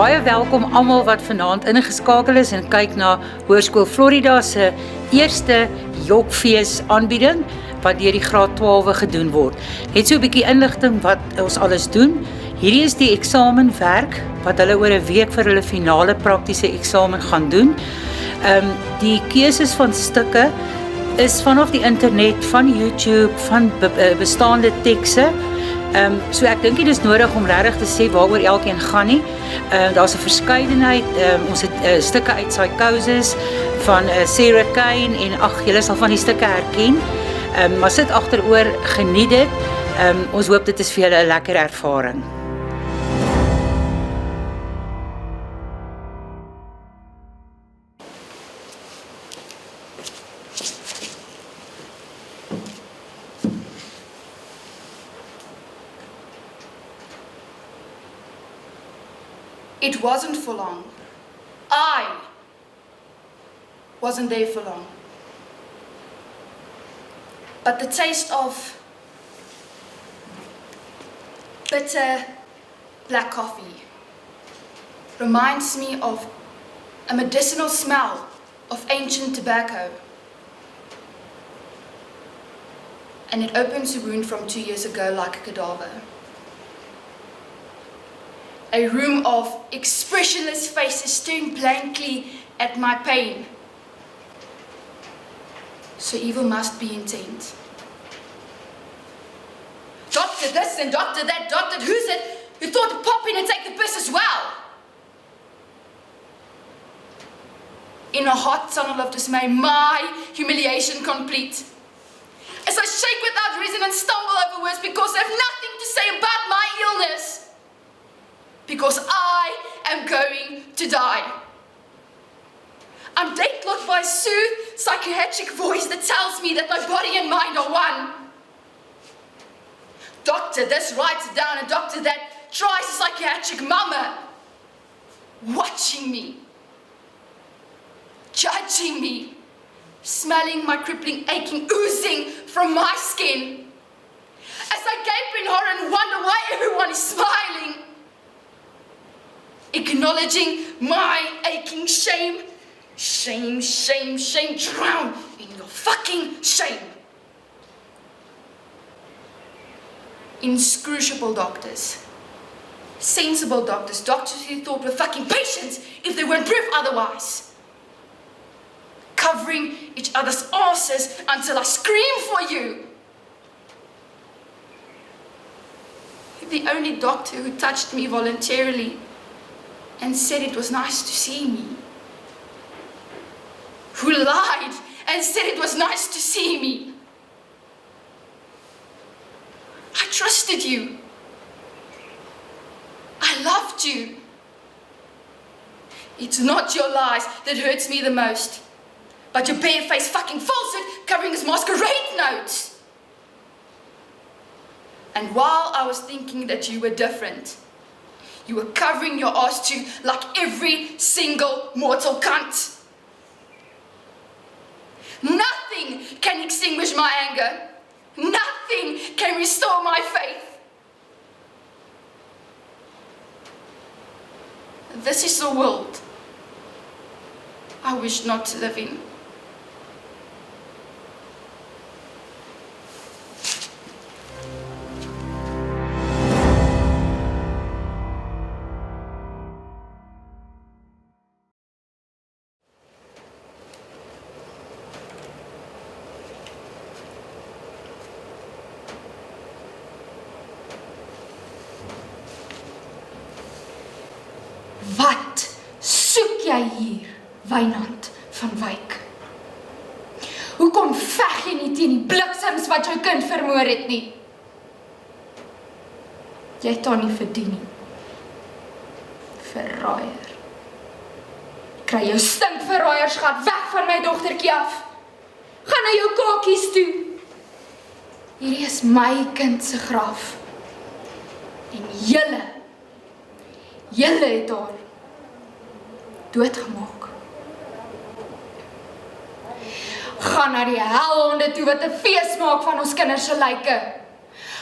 Baie welkom almal wat vanaand ingeskakel is en kyk na Hoërskool Florida se eerste Jokfees aanbieding wat deur die graad 12 gedoen word. Net so 'n bietjie inligting wat ons alles doen. Hierdie is die eksamenwerk wat hulle oor 'n week vir hulle finale praktiese eksamen gaan doen. Die keuses van stukke is vanaf die internet, van YouTube, van bestaande tekste. So ek dink dit is nodig om regtig te sê waaroor elkeen gaan nie. Daar's 'n verskeidenheid, ons het stukke uit Psychosis van Sarah Kane en julle sal van die stukke herken. Maar sit agteroor, geniet dit. Ons hoop dit is vir julle 'n lekker ervaring. It wasn't for long. I wasn't there for long. But the taste of bitter black coffee reminds me of a medicinal smell of ancient tobacco. And it opens a wound from 2 years ago like a cadaver. A room of expressionless faces staring blankly at my pain. So evil must be intent. Doctor this and doctor that, doctor who's it, who thought to pop in and take the piss as well. In a hot tunnel of dismay, my humiliation complete. As I shake without reason and stumble over words because I have nothing to say about my illness. Because I am going to die. I'm deadlocked by a soothed, psychiatric voice that tells me that my body and mind are one. Doctor this writes it down, and doctor that tries a psychiatric mama. Watching me. Judging me. Smelling my crippling aching oozing from my skin. As I gape in horror and wonder why everyone is smiling. Acknowledging my aching shame. Shame, shame, shame. Drown in your fucking shame. Inscrutable doctors. Sensible doctors. Doctors who thought were fucking patients if they weren't proof otherwise. Covering each other's asses until I scream for you. The only doctor who touched me voluntarily and said it was nice to see me. Who lied and said it was nice to see me. I trusted you. I loved you. It's not your lies that hurts me the most, but your bare-faced fucking falsehood covering his masquerade notes. And while I was thinking that you were different, you were covering your ass too, like every single mortal cunt. Nothing can extinguish my anger. Nothing can restore my faith. This is the world I wish not to live in. Wat soek jy hier, Wynand van Wyk? Hoekom veg jy nie teen die bliksems wat jou kind vermoor het nie? Jy het haar nie verdien nie. Verraaier. Kry jou stinkverraaiersgat weg van my dogtertjie af. Gaan na jou kakies toe. Hierdie is my kind se graf. En julle het haar doodgemaak. Gaan na die helhonde toe wat 'n fees maak van ons kinders se lyke.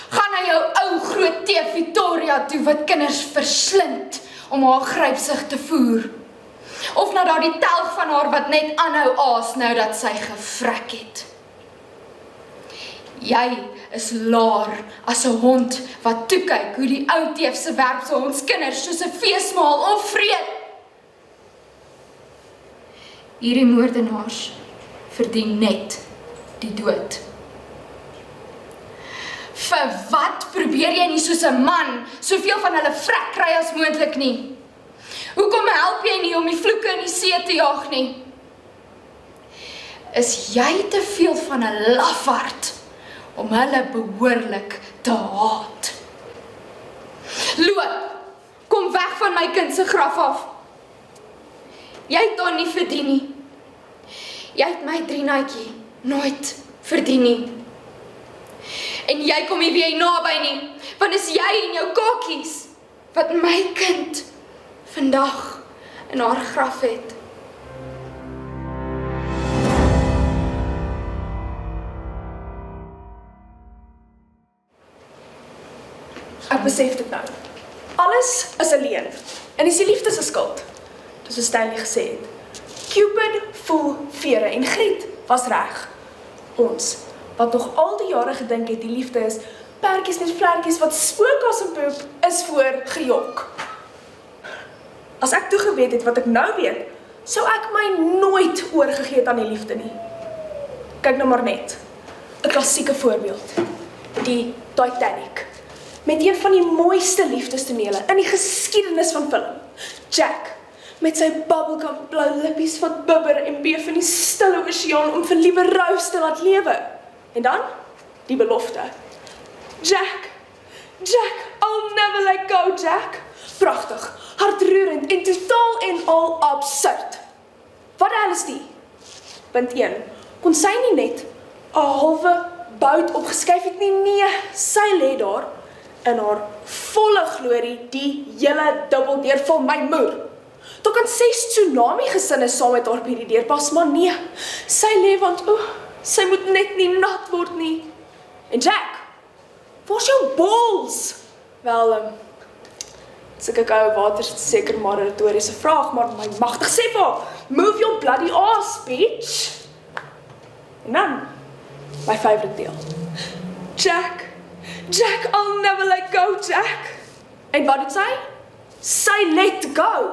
Gaan na jou ou groot T Victoria toe wat kinders verslind om haar grypsig te voer. Of na daardie telg van haar wat net aanhou aas nou dat sy gevrek het. Jy is laar as 'n hond wat toekyk hoe die ou teefse werpsel ons kinders soos 'n feesmaal opvreet. Hierdie moordenaars verdien net die dood. Vir wat probeer jy nie soos 'n man soveel van hulle vrek kry as moontlik nie? Hoekom help jy nie om die vloeke in die see te jaag nie? Is jy te veel van 'n lafaard om hulle behoorlik te haat? Loop, kom weg van my kind se graf af. Jy het haar nie verdien nie. Jy het my Drienaatjie nooit verdien nie. En jy kom nie weer naby nie, want is jy en jou kakies wat my kind vandag in haar graf het. Ek besef dit nou. Alles is 'n leuen en dis die liefde se skuld. Dis wat Stanley gesê het. Cupid voel vere en Griet was reg. Ons, wat nog al die jare gedink het die liefde is perdjies met vlekkies wat spook as 'n poep, is voor gejok. As ek toe geweet het wat ek nou weet, sou ek my nooit oorgegee het aan die liefde nie. Kyk nou maar net. 'n Klassieke voorbeeld. Die Titanic. Met een van die mooiste liefdestonele in die geskiedenis van film. Jack, met sy bubblegum blou lippies wat bibber en beef in die stille oseaan om vir liewe Rose te laat lewe. En dan, die belofte. Jack, I'll never let go, Jack. Pragtig, hartroerend en totaal en al absurd. Wat is die? Punt 1. Kon sy nie net 'n halwe bout opgeskuif het nie? Nee, sy lê daar in haar volle glorie die hele dubbeldeur van my moer. Daar kan 6 tsunami gesinne saam met haar by die deurpas, maar nee, sy lê want sy moet net nie nat word nie. En Jack, waar's jou balls? Wel, seker ou water is seker maar 'n retoriese vraag, maar my magtig sê vir haar, move your bloody ass, bitch. En dan, my favorite deel. Jack, I'll never let go, Jack. En wat doet sy? Sy let go.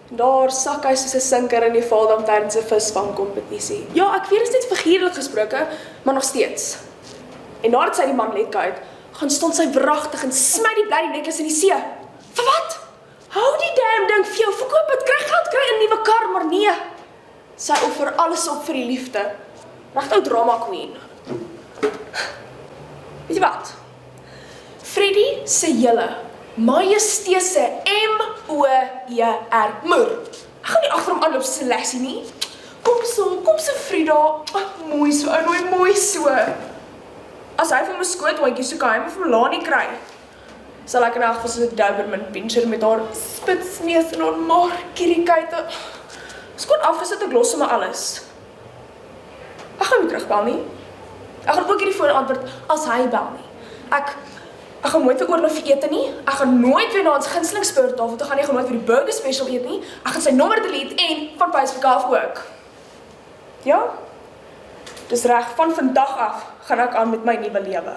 Daar sak hy soos 'n sinker in die Vaaldam tydens 'n visvangkompetisie. Ja, ek weet dit is net figuurlik gesproke, maar nog steeds. En nadat sy die man let go uit, gaan staan sy wragtig en smy die bloody necklace in die see. Vir wat? Hou die damn ding vir jou, verkoop het, kry geld, kry 'n nuwe kar, maar nee. Sy offer alles op vir die liefde. Regte ou drama queen. Weet jy wat? Freddie se hele majesteuse M-O-E-R moer. Ek gaan nie agter hom aanloop soos 'n lessie nie. Kom so Frida. Mooi so, mooi so. As hy vir my skoothondjie soek, hy moet vir Melanie kry. Sal ek in elk geval soos 'n Doberman pinscher met haar spitsneus en haar markierikite. Skoon afgesit, ek los sommer alles. Ek gaan nie terugbel nie. Ek gaan ook hierdie foon antwoord as hy bel nie. Ek gaan nooit weer oorlof vir ete nie. Ek gaan nooit weer na ons gunsteling speurtafel toe gaan nie. Ek gaan nooit weer die burger special eet nie. Ek gaan sy nommer delete en van Pacific af ook. Ja? Dis reg, van vandag af gaan ek aan met my nuwe lewe.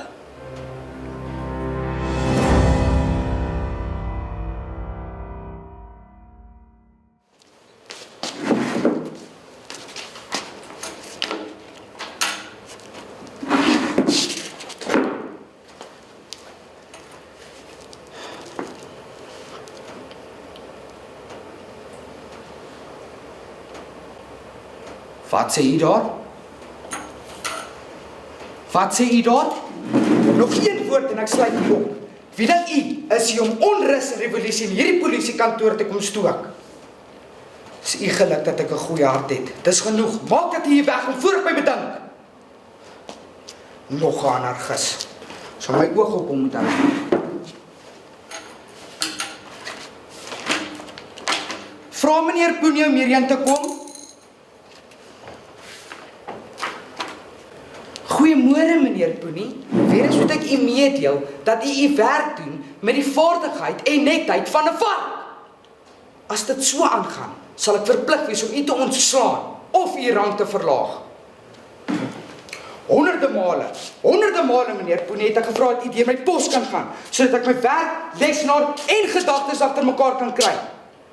Wat sê jy daar? Wat sê jy daar? Nog een woord en ek sluit u op. Wie dink u is jy om onrus en revolusie in hierdie polisiekantoor te kom stook? Dis u geluk dat ek 'n goeie hart het. Dis genoeg. Maak dit hier weg om voor ek my bedink. Nog 'n anarchis. Sal my oog op hom moet hou. Vra meneer Poenie om hierheen te kom. Goeiemôre meneer Poenie. Weer eens moet ek u meedeel dat u werk doen met die vaardigheid en netheid van 'n vark. As dit so aangaan, sal ek verplig wees om u te ontslaan of u rang te verlaag. Honderde male meneer Poenie het ek gevra dat u deur my pos kan gaan, sodat ek my werk, lesenaar en gedagtes agter mekaar kan kry.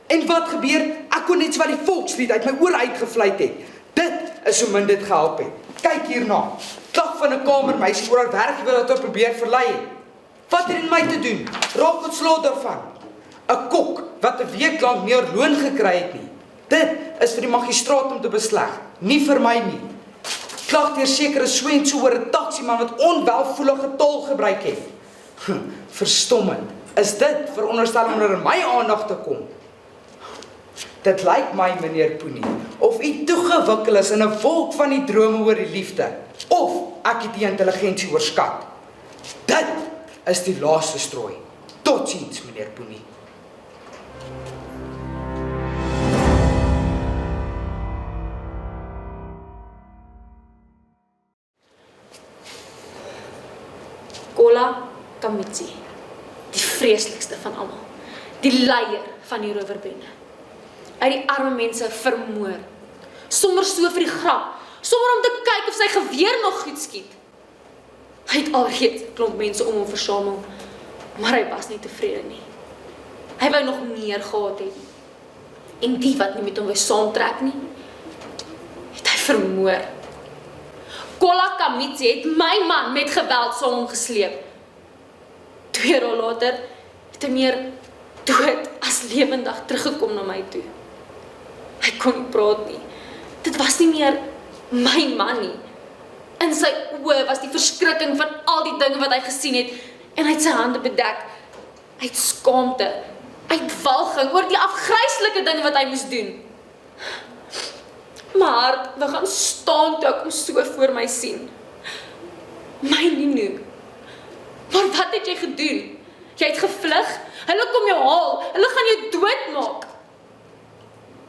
En wat gebeur? Ek kon net so wat die volkslied uit my oor uitgevluit het. Dit is hoe min dit gehelp het. Kyk hierna. Klag van 'n kamermeisie oor haar werkgewer wat haar probeer verlei het. Wat het dit met my te doen? Raak ontslae daarvan. 'n Kok wat 'n week lank nie haar loon gekry het nie. Dit is vir die magistraat om te besleg, nie vir my nie. Klag deur sekere so en so oor 'n taksiman wat onwelvoelige taal gebruik het. Verstommend. Is dit veronderstel om onder my aandag te kom? Dit lyk my, meneer Poenie, of u toegewikkel is in 'n wolk van die drome oor die liefde, of ek het die intelligensie oorskat. Dit is die laaste strooi. Totsiens, meneer Poenie. Kola Kamitsi, die vreeslikste van almal, die leier van die rowerbende. Hy het die arme mense vermoor, sommer so vir die grap, sommer om te kyk of sy geweer nog goed skiet. Hy het alreeds 'n klomp mense om hom versamel, maar hy was nie tevrede nie. Hy wou nog meer gehad het. En die wat nie met hom wou saamtrek nie, het hy vermoor. Kola Kamitsi het my man met geweld saam hom gesleep. 2 dae later het hy meer dood as lewendig teruggekom na my toe. Hy kon nie praat nie. Dit was nie meer my man nie. In sy oë was die verskrikking van al die dinge wat hy gesien het en hy het sy hande bedek. Hy het skaamte, uitwalging oor die afgryslike dinge wat hy moes doen. My hart wil gaan staan toe ek hom so voor my sien. My Nino, maar wat het jy gedoen? Jy het gevlug, hulle kom jou haal, hulle gaan jou doodmaak.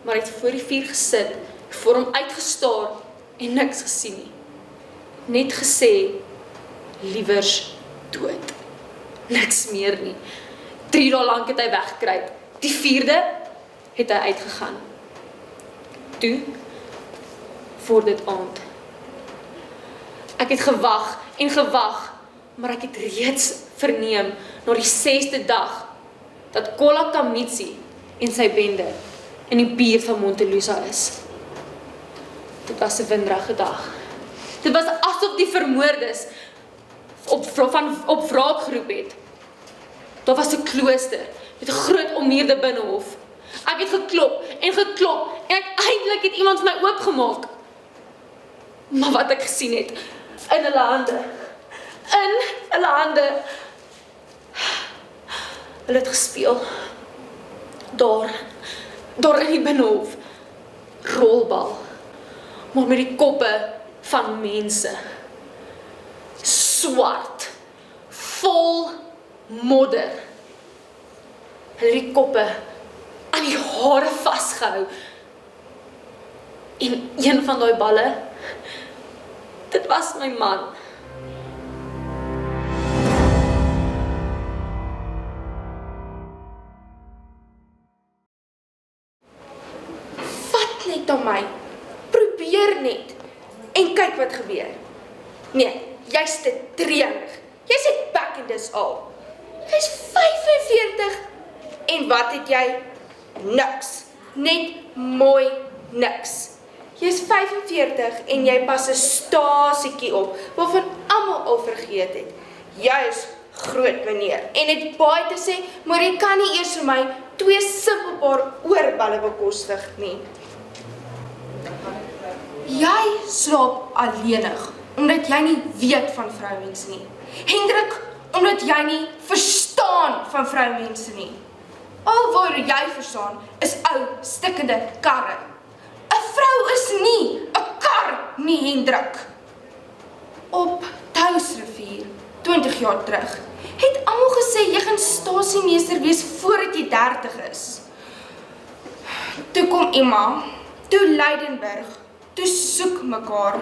Maar hy het voor die vuur gesit, voor hom uitgestaar en niks gesien nie. Net gesê, liewers dood. Niks meer nie. 3 dae lank het hy weggekruip. Die 4de het hy uitgegaan. Toe word dit aand. Ek het gewag en gewag, maar ek het reeds verneem na die 6de dag dat Kola Kamitsi en sy bende in die buurt van Montelusa is. Dit was 'n winderige dag. Dit was asof die vermoordes op wraak geroep het. Daar was 'n klooster met 'n groot ommuurde binnehof. Ek het geklop en uiteindelik het iemand vir my oopgemaak. Maar wat ek gesien het, in hulle hande, hulle het gespeel. Daar in die binnehof, rolbal, maar met die koppe van mense. Swart, vol modder. Hulle het die koppe aan die hare vasgehou. En een van daai balle, dit was my man. Vat net aan my. Probeer net. En kyk wat gebeur. Nee, jy's te treurig. Jy's net back en dis al. Jy's 45 en wat het jy? Niks. Net mooi niks. Jy's 45 en jy pas 'n stasietjie op waarvan almal al vergeet het. Jy is groot meneer en het baie te sê, maar jy kan nie eers vir my 2 simpel paar oorballe bekostig nie. Jy slaap alleenig omdat jy nie weet van vroumense nie. Hendrik, omdat jy nie verstaan van vroumense nie. Al wat jy verstaan is ou stikkende karre. 'n Vrou is nie 'n kar nie, Hendrik. Op Touwsrivier 20 jaar terug het almal gesê jy gaan stasiemeester wees voordat jy 30 is. Toe kom Emma, toe Leidenburg, toe soek mekaar,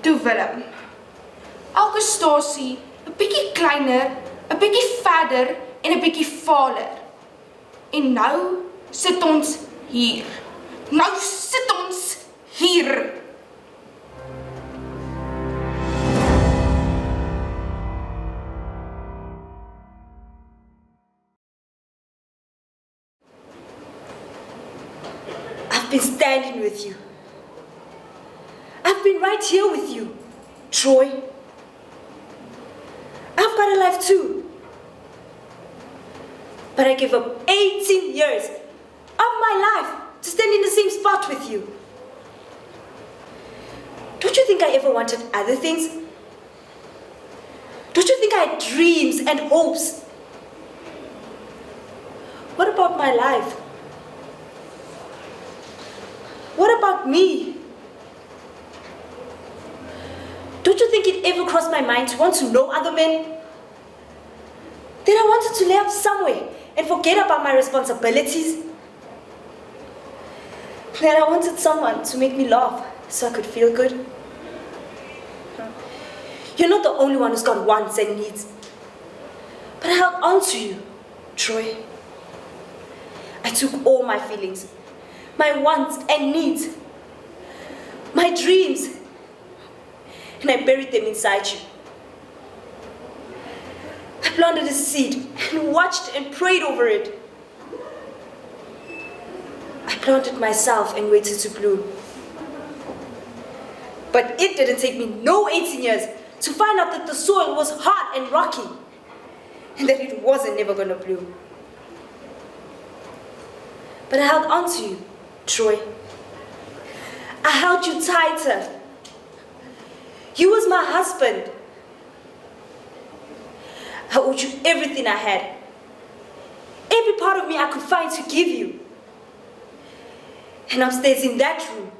toe Willem. Elke stasie 'n bietjie kleiner, 'n bietjie verder en 'n bietjie valer. En nou sit ons hier. Nou sit ons hier. I've been standing with you. I've been right here with you, Troy. I've got a life too. But I gave up 18 years of my life to stand in the same spot with you. Don't you think I ever wanted other things? Don't you think I had dreams and hopes? What about my life? What about me? Don't you think it ever crossed my mind to want to know other men? That I wanted to lay up somewhere and forget about my responsibilities? That I wanted someone to make me laugh so I could feel good? You're not the only one who's got wants and needs. But I held on to you, Troy. I took all my feelings, my wants and needs, my dreams, and I buried them inside you. I planted a seed and watched and prayed over it. I planted myself and waited to bloom. But it didn't take me no 18 years to find out that the soil was hard and rocky and that it wasn't never gonna bloom. But I held on to you, Troy. I held you tighter. You was my husband. I owed you everything I had. Every part of me I could find to give you. And upstairs in that room,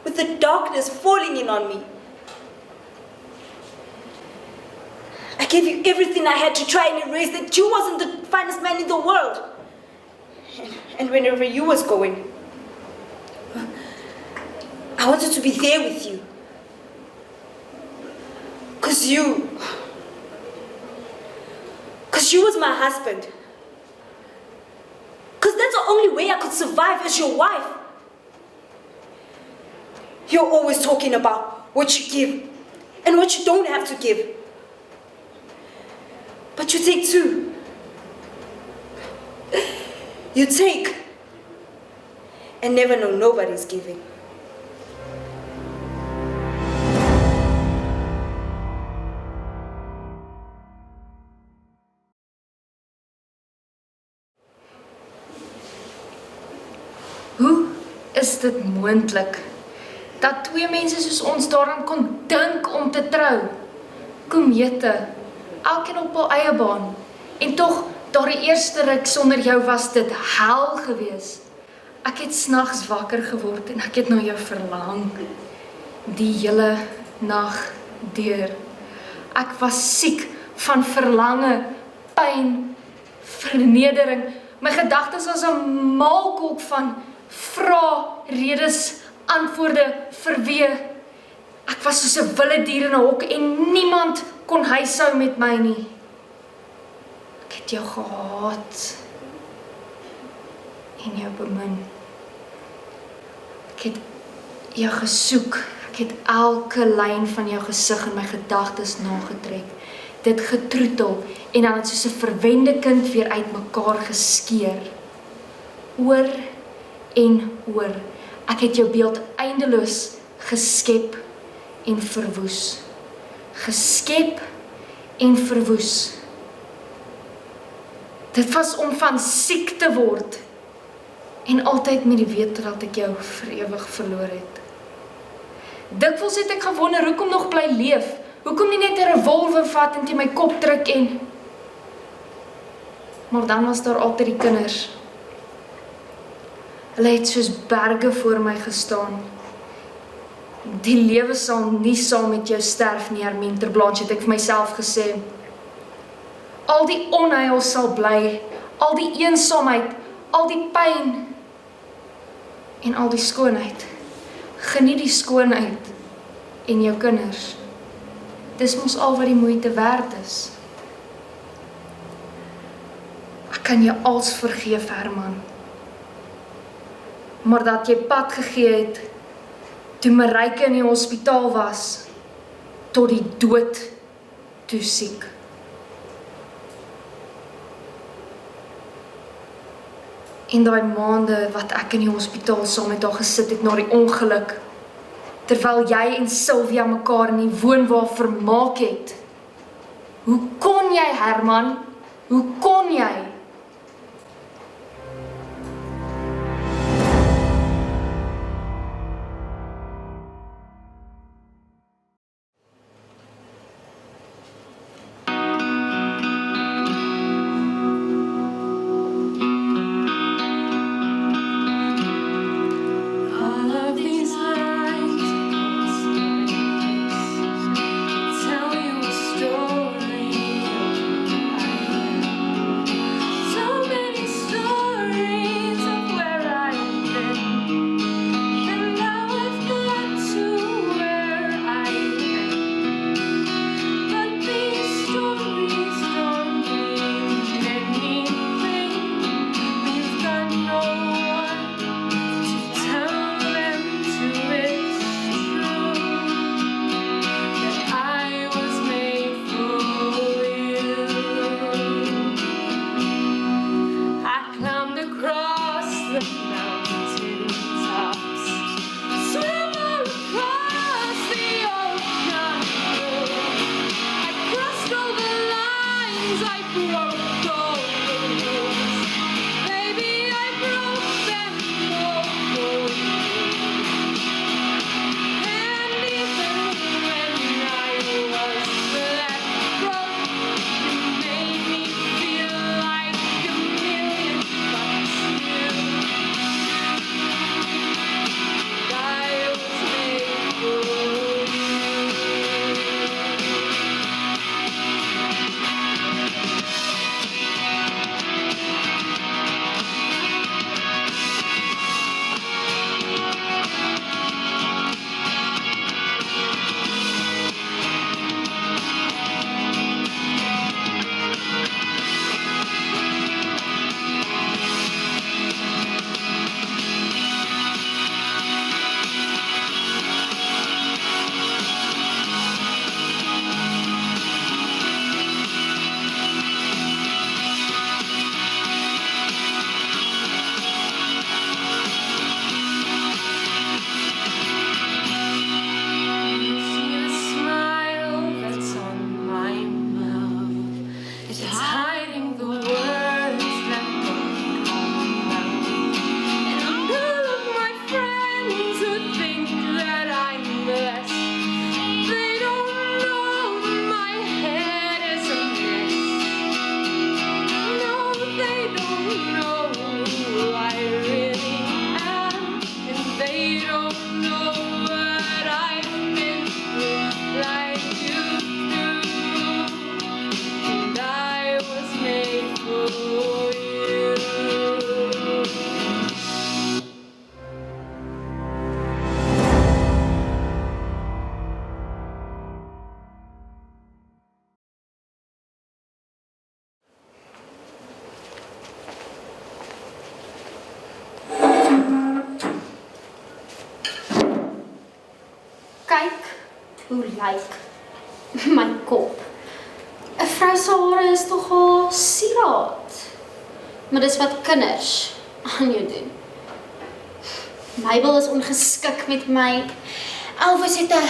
with the darkness falling in on me, I gave you everything I had to try and erase that you wasn't the finest man in the world. And whenever you was going, I wanted to be there with you. Cause you was my husband. Cause that's the only way I could survive as your wife. You're always talking about what you give and what you don't have to give. But you take too. You take and never know nobody's giving. Hoe is dit moontlik dat twee mense soos ons daaraan kon dink om te trou? Komete, elkeen op hul eie baan. En tog, daardie eerste ruk sonder jou was dit hel gewees. Ek het snags wakker geword en ek het na jou verlang. Die hele nag deur. Ek was siek van verlange, pyn, vernedering. My gedagtes was 'n maalkolk van vra, redes, antwoorde vir wie. Ek was soos 'n wilde dier in 'n hok en niemand kon huishou met my nie. Ek het jou gehaat en jou bemin. Ek het jou gesoek. Ek het elke lyn van jou gesig in my gedagtes nagetrek. Dit getroetel en dan het soos 'n verwende kind weer uitmekaar geskeur. Oor en oor. Ek het jou beeld eindeloos geskep en verwoes. Geskep en verwoes. Dit was om van siek te word en altyd met die wete dat ek jou vir ewig verloor het. Dikwels het ek gewonder hoekom nog bly leef, hoekom nie net 'n revolver vat en teen my kop druk en... Maar dan was daar altyd die kinders. Hulle het soos berge voor my gestaan. Die lewe sal nie saam met jou sterf nie, Hermine Blanche, het ek vir myself gesê. Al die onheil sal bly, al die eensaamheid, al die pyn en al die skoonheid. Geniet die skoonheid en jou kinders. Dis mos al wat die moeite werd is. Ek kan jou als vergeef, Herman. Maar dat jy pad gegee het, toe Maryke in die hospitaal was, tot die dood toe siek. En daai maande wat ek in die hospitaal saam met haar gesit het na die ongeluk, terwyl jy en Sylvia mekaar in die woonwa vermaak het. Hoe kon jy, Herman? Hoe kon jy? Kyk hoe lyk my kop. 'n Vrou se hare is tog al sieraad. Maar dis wat kinders aan jou doen. Mabel is ongeskik met my. Elvis het 'n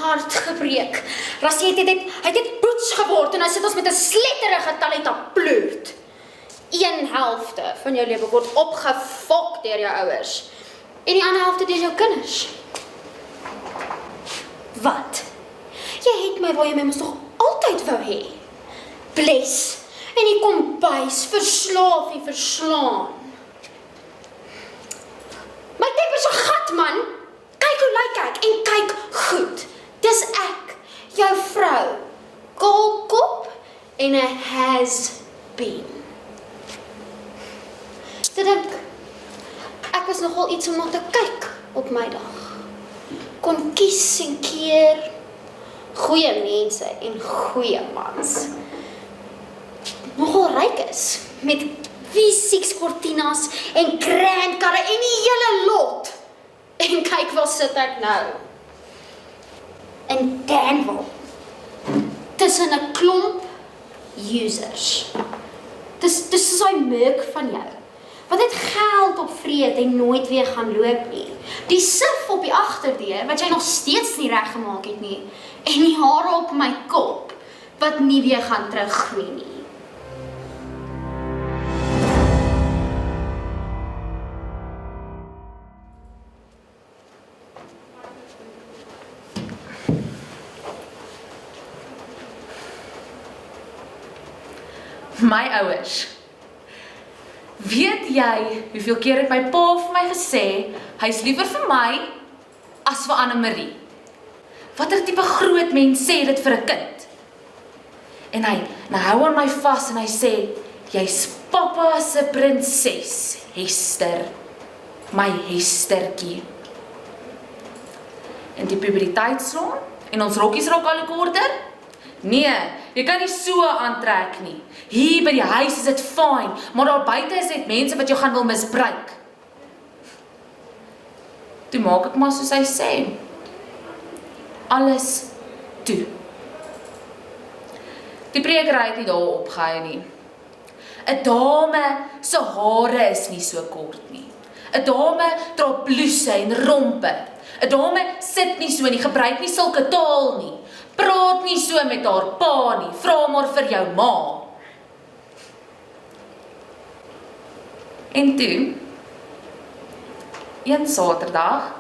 hart gebreek. Rassie het dit boets geword en nou sit ons met 'n sletterige talenta ploert. 1/2 van jou lewe word opgefok deur jou ouers. En die ander helfte deur jou kinders. Wat? Jy het my waar jy my mos nog altyd wou hê. Bles en die kombuis verslaaf en verslaan. My temper is 'n gat, man. Kyk hoe lyk ek en kyk goed. Dis ek, jou vrou. Kaalkop en 'n has-been. Te dink, ek was nogal iets om na te kyk op my dag. Kon kies en keer, goeie mense en goeie mans. Nogal ryk is, met V6 Cortinas en Grand karre en die hele lot. En kyk waar sit ek nou. In Danville. Tussen 'n klomp users. Dis soos daai merk van jou. Wat het geld opvreet en nooit weer gaan loop nie. Die sif op die agterdeur, wat jy nog steeds nie reggemaak het nie. En die hare op my kop, wat nie weer gaan teruggroei nie. My ouers. Weet jy hoeveel keer het my pa vir my gesê, hy's liever vir my as vir Annemarie? Watter tipe groot mens sê dit vir 'n kind? En hy hou aan my vas en hy sê, jy's pappa se prinses, Hester, my Hestertjie. En die puberteit slaan en ons rokkies raak al korter? Nee, jy kan nie so aantrek nie. Hier by die huis is dit fyn, maar daar buite is dit mense wat jou gaan wil misbruik. Toe maak ek maar soos hy sê. Alles toe. Die prekery het nie daar opgehou nie. 'n Dame se hare is nie so kort nie. 'n Dame dra blouse en rompe. 'n Dame sit nie so nie, gebruik nie sulke taal nie. Praat nie so met haar pa nie, vra maar vir jou ma. En toe, een Saterdag,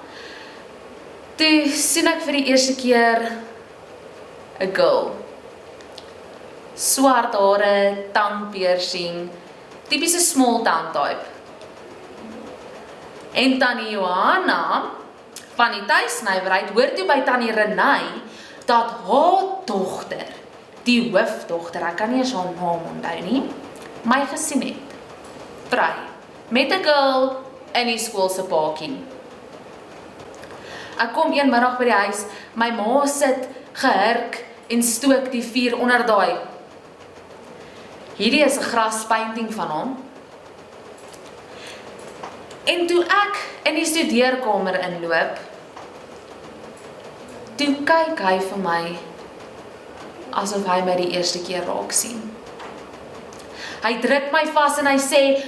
toe sien ek vir die eerste keer 'n girl. Swart hare, tandpiercing, tipiese small town type. En Tannie Johanna van die tuisnywerheid hoor toe by Tannie Renay dat haar dogter, die hoofdogter, ek kan nie eens haar naam onthou nie, my gesien het. Vry, met 'n girl in die skool se paadjie. Ek kom een middag by die huis, my ma sit gehurk en stook die vuur onder daai. Hierdie is 'n graspainting van hom. En toe ek in die studeerkamer inloop, toe kyk hy vir my asof hy my die eerste keer raak sien. Hy druk my vas en hy sê,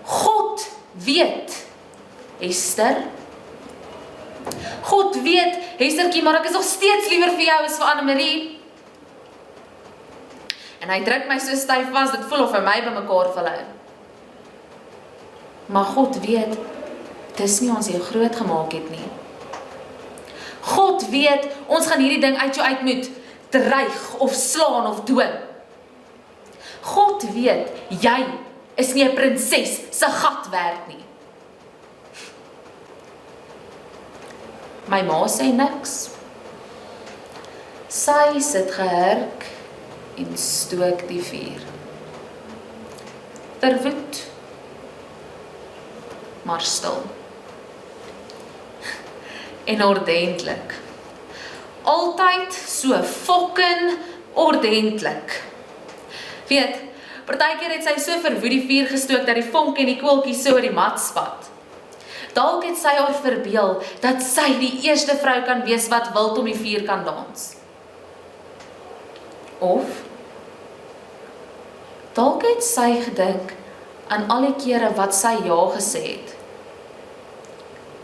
God weet, Hester. God weet, Hestertjie, maar ek is nog steeds liewer vir jou as vir Annemarie. En hy druk my so styf vas, dit voel of hy my bymekaar wil hou. Maar God weet, dis nie ons jou groot gemaak het nie. God weet, ons gaan hierdie ding uit jou uit moet dreig of slaan of dwing. God weet, jy is nie 'n prinses se gat werd nie. My ma sê niks. Sy sit gehurk en stook die vuur. Verwoed, maar stil. En ordentlik. Altyd so fucking ordentlik. Weet, partykeer het sy so verwoed die vuur gestook dat die vonk en die koeltjies so oor die mat spat. Dalk het sy haar verbeel dat sy die eerste vrou kan wees wat wild om die vuur kan dans. Of dalk het sy gedink aan al die kere wat sy ja gesê het,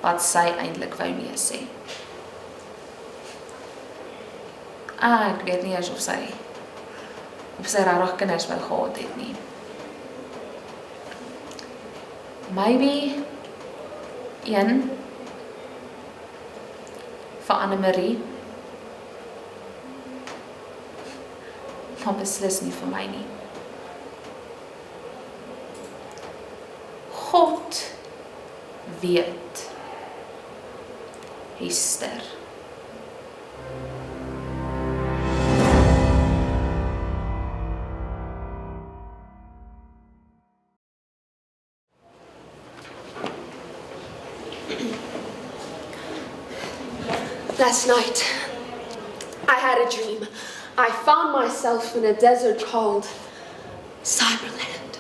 wat sy eintlik wou nee sê. Ek weet nie eens of sy regtig kinders wou gehad het nie. Maybe een vir Annemarie, maar beslis nie vir my nie. God weet, Hester. Last night, I had a dream. I found myself in a desert called Cyberland.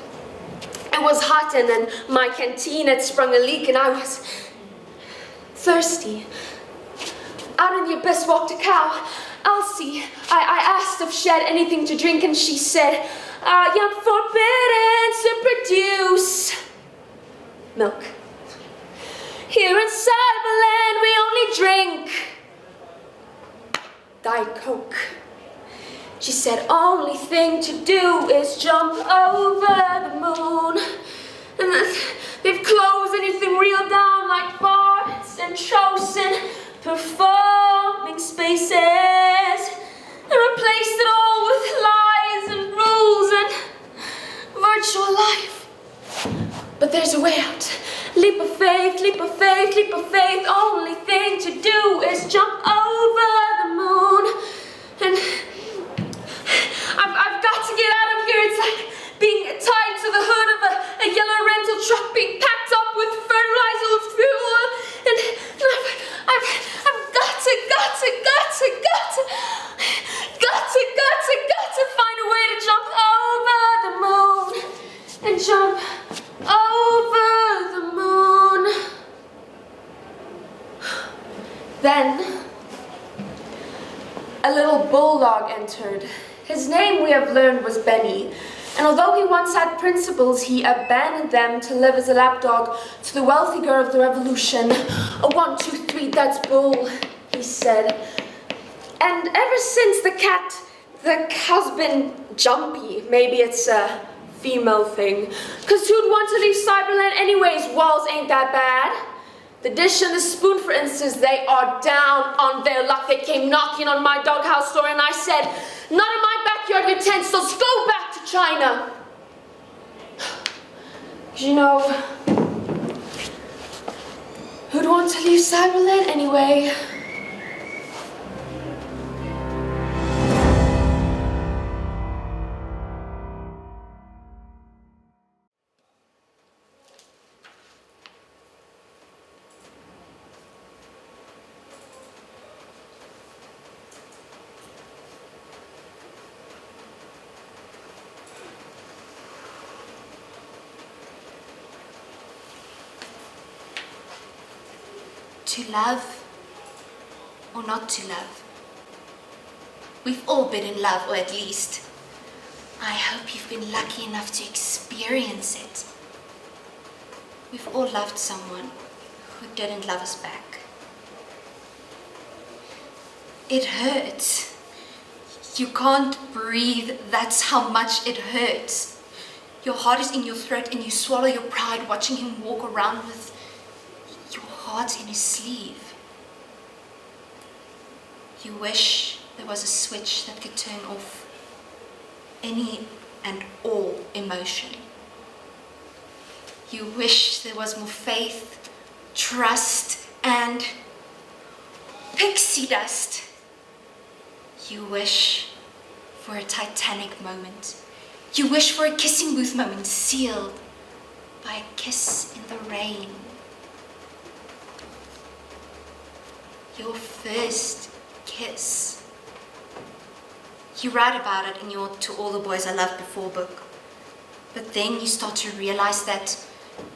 It was hot and then my canteen had sprung a leak and I was thirsty. Out in the abyss walked a cow, Elsie. I asked if she had anything to drink and she said, I am forbidden to produce milk. Here in Cyberland we only drink Diet Coke. She said, only thing to do is jump over the moon. And they've closed anything real down like bars and chosen performing spaces and replaced it all with lies and rules and virtual life. But there's a way out. Leap of faith, leap of faith, leap of faith. Only thing to do is jump over the moon. And I've got to get out of here. It's like being tied to the hood of a yellow rental truck, being packed up with fertilizer, with fuel. And I've got to find a way to jump over the moon and jump over the moon. Then a little bulldog entered. His name, we have learned, was Benny. And although he once had principles, he abandoned them to live as a lapdog to the wealthy girl of the revolution. A 1, 2, 3, that's bull, he said. And ever since the cow's been jumpy. Maybe it's a female thing. Cause who'd want to leave Cyberland anyways? Walls ain't that bad. The dish and the spoon, for instance, they are down on their luck. They came knocking on my doghouse door and I said, not in my backyard utensils, go back to China. You know, who'd want to leave Cyberland anyway? To love or not to love. We've all been in love, or at least I hope you've been lucky enough to experience it. We've all loved someone who didn't love us back. It hurts. You can't breathe, that's how much it hurts. Your heart is in your throat and you swallow your pride watching him walk around with your heart in his sleeve. You wish there was a switch that could turn off any and all emotion. You wish there was more faith, trust, and pixie dust. You wish for a Titanic moment. You wish for a kissing booth moment sealed by a kiss in the rain. Your first kiss. You write about it in your To All the Boys I Loved Before book. But then you start to realize that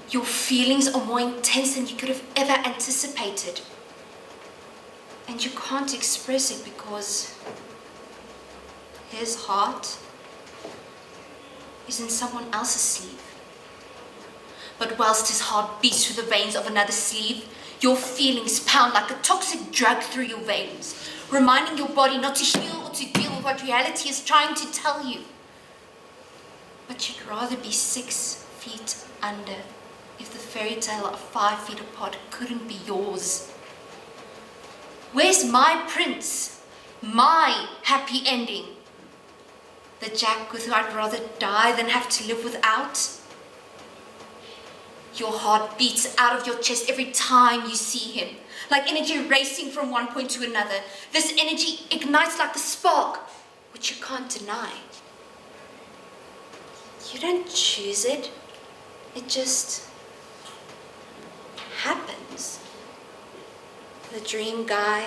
your feelings are more intense than you could have ever anticipated. And you can't express it because his heart is in someone else's sleeve. But whilst his heart beats through the veins of another sleeve, your feelings pound like a toxic drug through your veins, reminding your body not to heal or to deal with what reality is trying to tell you. But you'd rather be 6 feet under if the fairy tale of 5 feet apart couldn't be yours. Where's my prince? My happy ending? The Jack with who I'd rather die than have to live without? Your heart beats out of your chest every time you see him, like energy racing from one point to another. This energy ignites like a spark, which you can't deny. You don't choose it. It just happens. The dream guy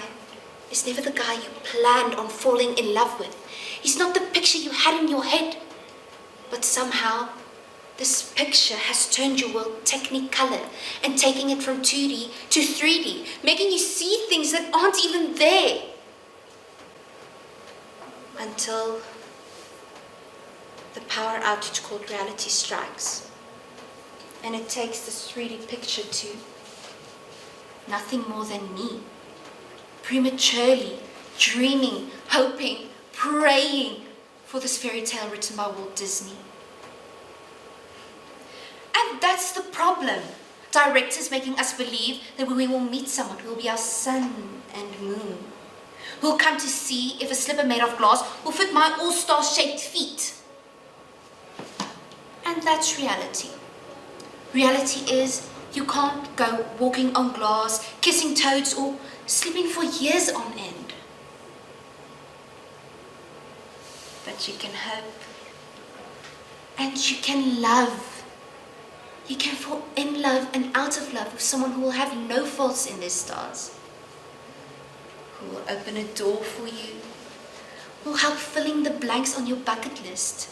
is never the guy you planned on falling in love with. He's not the picture you had in your head. But somehow, this picture has turned your world technicolor and taking it from 2D to 3D, making you see things that aren't even there. Until the power outage called reality strikes. And it takes this 3D picture to nothing more than me. Prematurely dreaming, hoping, praying for this fairy tale written by Walt Disney. And that's the problem. Directors making us believe that we will meet someone who will be our sun and moon, who will come to see if a slipper made of glass will fit my all-star shaped feet. And that's reality. Reality is you can't go walking on glass, kissing toads, or sleeping for years on end. But you can hope. And you can love. You can fall in love and out of love with someone who will have no faults in their stars. Who will open a door for you. Who will help filling the blanks on your bucket list.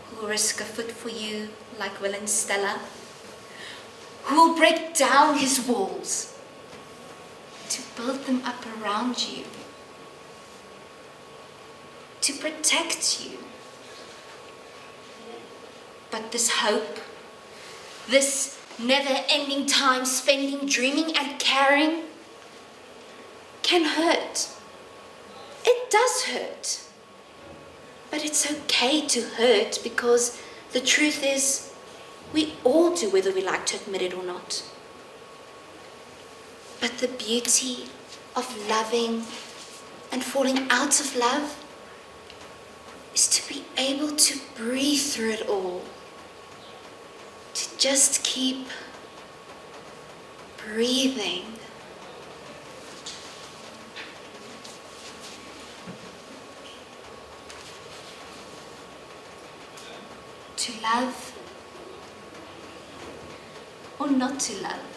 Who will risk a foot for you like Will and Stella. Who will break down his walls to build them up around you. To protect you. But this hope, this never-ending time spending dreaming and caring can hurt. It does hurt. But it's okay to hurt because the truth is we all do whether we like to admit it or not. But the beauty of loving and falling out of love is to be able to breathe through it all. To just keep breathing. To love or not to love.